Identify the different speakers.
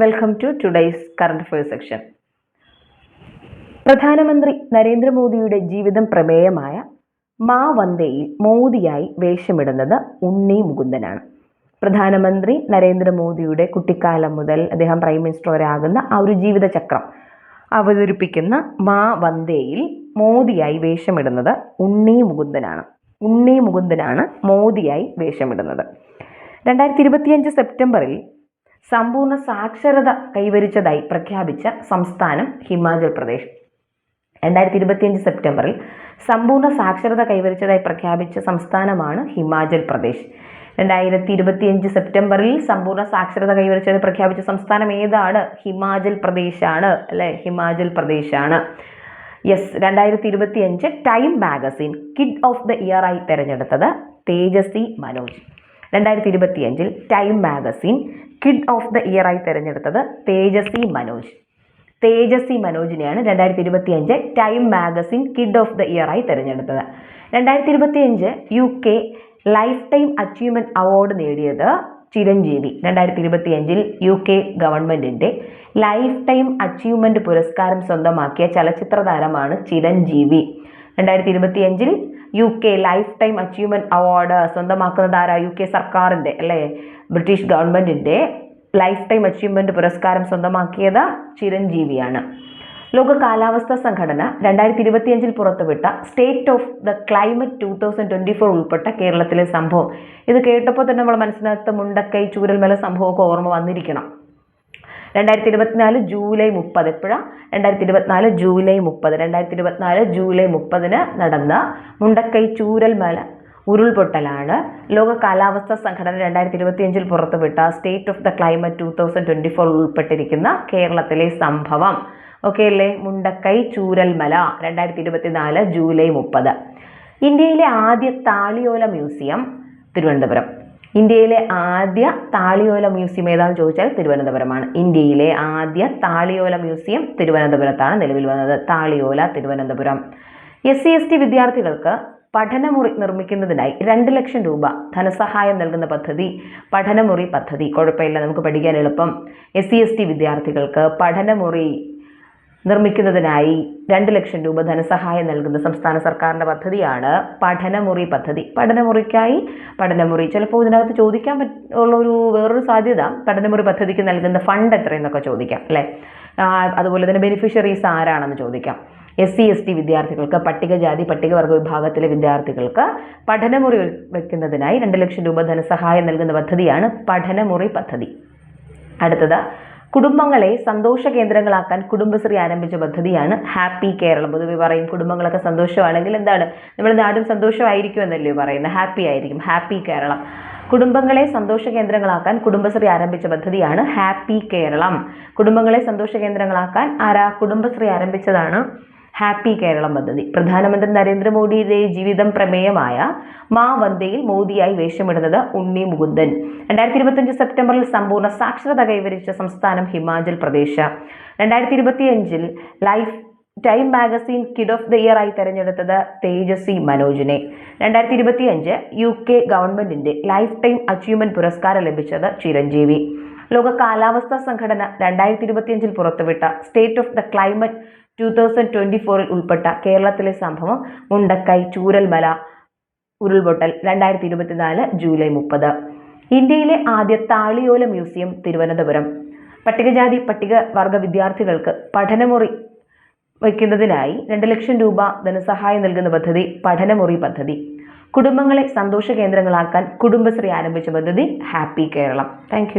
Speaker 1: Welcome to today's current affairs section. പ്രധാനമന്ത്രി നരേന്ദ്രമോദിയുടെ ജീവിതം പ്രമേയമായ മാ വന്ദേയിൽ മോദിയായി വേഷമിടുന്നത് ഉണ്ണി മുകുന്ദനാണ്. പ്രധാനമന്ത്രി നരേന്ദ്രമോദിയുടെ കുട്ടിക്കാലം മുതൽ അദ്ദേഹം പ്രൈം മിനിസ്റ്റർ വരെ ആകുന്ന ആ ഒരു ജീവിതചക്രം അവതരിപ്പിക്കുന്ന മാ വന്ദേയിൽ മോദിയായി വേഷമിടുന്നത് ഉണ്ണി മുകുന്ദനാണ് മോദിയായി വേഷമിടുന്നത്. 2025 സെപ്റ്റംബറിൽ സമ്പൂർണ്ണ സാക്ഷരത കൈവരിച്ചതായി പ്രഖ്യാപിച്ച സംസ്ഥാനം ഹിമാചൽ പ്രദേശ്. 2025 സെപ്റ്റംബറിൽ സമ്പൂർണ്ണ സാക്ഷരത കൈവരിച്ചതായി പ്രഖ്യാപിച്ച സംസ്ഥാനമാണ് ഹിമാചൽ പ്രദേശ്. 2025 സെപ്റ്റംബറിൽ സമ്പൂർണ്ണ സാക്ഷരത കൈവരിച്ചത് പ്രഖ്യാപിച്ച സംസ്ഥാനം ഏതാണ്? ഹിമാചൽ പ്രദേശാണ് അല്ലെ? ഹിമാചൽ പ്രദേശാണ്. Yes, 2025 time magazine kid of the year ആയി തെരഞ്ഞെടുത്തത് Tejaswi Manoj. 2025 time magazine kid of the year ആയി തെരഞ്ഞെടുത്തത് തേജസ്വി മനോജിനെയാണ് 2025 time magazine kid of the year ആയി തെരഞ്ഞെടുത്തത്. 2025 UK lifetime achievement award നേടിയത് ചിരഞ്ജീവി. 2025 UK ഗവൺമെന്റിന്റെ ലൈഫ് ടൈം അച്ചീവ്മെന്റ് പുരസ്കാരം സ്വന്തമാക്കിയ ചലച്ചിത്ര താരമാണ് Chiranjeevi. 2025 UK lifetime achievement award സ്വന്തമാക്കുന്നത് ആരാ? UK സർക്കാരിന്റെ അല്ലെ, ബ്രിട്ടീഷ് ഗവൺമെന്റിന്റെ ലൈഫ് ടൈം അച്ചീവ്മെന്റ് പുരസ്കാരം സ്വന്തമാക്കിയത് ചിരഞ്ജീവിയാണ്. ലോക കാലാവസ്ഥാ സംഘടന 2025 പുറത്തുവിട്ട സ്റ്റേറ്റ് ഓഫ് ദ ക്ലൈമറ്റ് 2024 ഉൾപ്പെട്ട കേരളത്തിലെ സംഭവം. ഇത് കേട്ടപ്പോൾ തന്നെ നമ്മൾ മനസ്സിനകത്ത് മുണ്ടക്കൈ ചൂരൽമല സംഭവമൊക്കെ ഓർമ്മ വന്നിരിക്കണം. 2024 ജൂലൈ 30 എപ്പോഴാണ്? 2024 ജൂലൈ 30 നടന്ന മുണ്ടക്കൈ ചൂരൽമല ഉരുൾപൊട്ടലാണ് ലോക കാലാവസ്ഥാ സംഘടന 2025 പുറത്തുവിട്ട സ്റ്റേറ്റ് ഓഫ് ദ ക്ലൈമറ്റ് 2024 ഉൾപ്പെട്ടിരിക്കുന്ന കേരളത്തിലെ സംഭവം. ഓക്കെ അല്ലേ? മുണ്ടക്കൈ ചൂരൽമല 2024 ജൂലൈ 30. ഇന്ത്യയിലെ ആദ്യ താളിയോല മ്യൂസിയം തിരുവനന്തപുരം. ഇന്ത്യയിലെ ആദ്യ താളിയോല മ്യൂസിയം ഏതാണെന്ന് ചോദിച്ചാൽ തിരുവനന്തപുരമാണ്. ഇന്ത്യയിലെ ആദ്യ താളിയോല മ്യൂസിയം തിരുവനന്തപുരത്താണ് നിലവിൽ വന്നത്. താളിയോല തിരുവനന്തപുരം. SC/ST വിദ്യാർത്ഥികൾക്ക് പഠനമുറി നിർമ്മിക്കുന്നതിനായി 2 ലക്ഷം രൂപ ധനസഹായം നൽകുന്ന പദ്ധതി പഠനമുറി പദ്ധതി. കുഴപ്പമില്ല, നമുക്ക് പഠിക്കാൻ എളുപ്പം. SC/ST വിദ്യാർത്ഥികൾക്ക് പഠനമുറി നിർമ്മിക്കുന്നതിനായി 2 ലക്ഷം രൂപ ധനസഹായം നൽകുന്ന സംസ്ഥാന സർക്കാരിൻ്റെ പദ്ധതിയാണ് പഠനമുറി പദ്ധതി. പഠനമുറി ചിലപ്പോൾ ഇതിനകത്ത് ചോദിക്കാൻ ഉള്ളൊരു വേറൊരു സാധ്യത, പഠനമുറി പദ്ധതിക്ക് നൽകുന്ന ഫണ്ട് എത്രയെന്നൊക്കെ ചോദിക്കാം അല്ലേ? അതുപോലെ തന്നെ ബെനിഫിഷ്യറീസ് ആരാണെന്ന് ചോദിക്കാം. SC/ST വിദ്യാർത്ഥികൾക്ക്, പട്ടികജാതി പട്ടികവർഗ വിഭാഗത്തിലെ വിദ്യാർത്ഥികൾക്ക് പഠനമുറി വെക്കുന്നതിനായി 2 ലക്ഷം രൂപ ധനസഹായം നൽകുന്ന പദ്ധതിയാണ് പഠനമുറി പദ്ധതി. അടുത്തത്, കുടുംബങ്ങളെ സന്തോഷ കേന്ദ്രങ്ങളാക്കാൻ കുടുംബശ്രീ ആരംഭിച്ച പദ്ധതിയാണ് ഹാപ്പി കേരളം. പൊതുവെ പറയും കുടുംബങ്ങളൊക്കെ സന്തോഷമാണെങ്കിൽ എന്താണ്, നമ്മുടെ നാടും സന്തോഷമായിരിക്കും എന്നല്ലേ പറയുന്നത്, ഹാപ്പി ആയിരിക്കും. ഹാപ്പി കേരളം. കുടുംബങ്ങളെ സന്തോഷ കേന്ദ്രങ്ങളാക്കാൻ കുടുംബശ്രീ ആരംഭിച്ച പദ്ധതിയാണ് ഹാപ്പി കേരളം. കുടുംബങ്ങളെ സന്തോഷ കേന്ദ്രങ്ങളാക്കാൻ കുടുംബശ്രീ ആരംഭിച്ചതാണ് ഹാപ്പി കേരളം പദ്ധതി. പ്രധാനമന്ത്രി നരേന്ദ്രമോദിയുടെ ജീവിതം പ്രമേയമായ മാ വന്ദേയിൽ മോദിയായി വേഷമിടുന്നത് ഉണ്ണി മുകുന്ദൻ. 2025 സെപ്റ്റംബറിൽ സമ്പൂർണ്ണ സാക്ഷരത കൈവരിച്ച സംസ്ഥാനം Himachal Pradesh. 2025 life time magazine kid of the year ആയി തെരഞ്ഞെടുത്തത് തേജസ്വി മനോജിനെ. 2025 UK ഗവൺമെന്റിന്റെ ലൈഫ് ടൈം അച്ചീവ്മെന്റ് പുരസ്കാരം ലഭിച്ചത് ചിരഞ്ജീവി. ലോക കാലാവസ്ഥാ സംഘടന 2025 പുറത്തുവിട്ട സ്റ്റേറ്റ് ഓഫ് ദ ക്ലൈമറ്റ് 2024 ഉൾപ്പെട്ട കേരളത്തിലെ സംഭവം മുണ്ടക്കൈ ചൂരൽമല ഉരുൾപൊട്ടൽ 2024 ജൂലൈ 30. ഇന്ത്യയിലെ ആദ്യ താളിയോല മ്യൂസിയം തിരുവനന്തപുരം. പട്ടികജാതി പട്ടികവർഗ വിദ്യാർത്ഥികൾക്ക് പഠനമുറി വയ്ക്കുന്നതിനായി 2 ലക്ഷം രൂപ ധനസഹായം നൽകുന്ന പദ്ധതി പഠനമുറി പദ്ധതി. കുടുംബങ്ങളെ സന്തോഷ കേന്ദ്രങ്ങളാക്കാൻ കുടുംബശ്രീ ആരംഭിച്ച പദ്ധതി ഹാപ്പി കേരളം. താങ്ക്